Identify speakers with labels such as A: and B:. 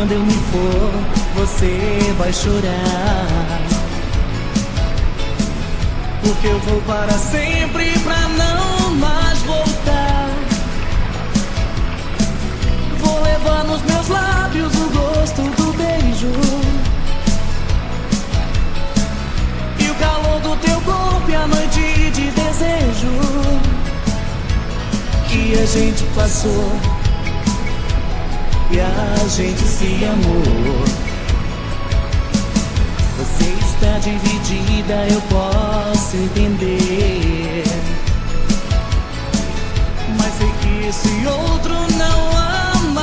A: quando eu me for, você vai chorar. Porque eu vou para sempre pra não mais voltar. Vou levar nos meus lábios o gosto do beijo e o calor do teu corpo e a noite de desejo que a gente passou e a gente se amou. Você está dividida, eu posso entender, mas sei que esse outro não há.